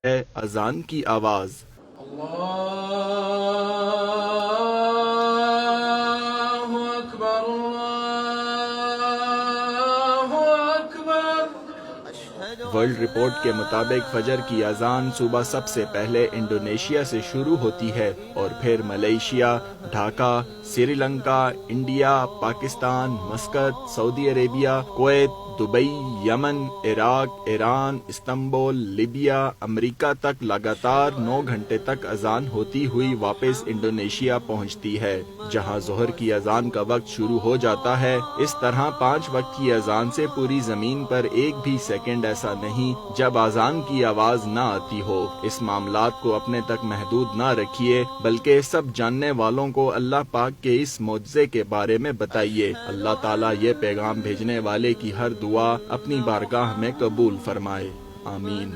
ہے اذان کی آواز۔ اللہ اکبر اللہ اکبر۔ ورلڈ رپورٹ کے مطابق فجر کی اذان صبح سب سے پہلے انڈونیشیا سے شروع ہوتی ہے اور پھر Malaysia, Dhaka, Sri Lanka, India, Pakistan, Muscat, سعودی عربیہ، کویت، دبئی، یمن، عراق، ایران، استنبول، لیبیا، امریکہ تک لگاتار 9 گھنٹے تک اذان ہوتی ہوئی واپس انڈونیشیا پہنچتی ہے، جہاں ظہر کی اذان کا وقت شروع ہو جاتا ہے۔ اس طرح 5 وقت کی اذان سے پوری زمین پر ایک بھی سیکنڈ ایسا نہیں جب اذان کی آواز نہ آتی ہو۔ اس معاملات کو اپنے تک محدود نہ رکھیے بلکہ سب جاننے والوں کو اللہ پاک کے اس معجزے کے بارے میں بتائیے۔ اللہ تعالیٰ یہ پیغام بھیجنے والے کی ہر دعا اپنی بارگاہ میں قبول فرمائے، آمین۔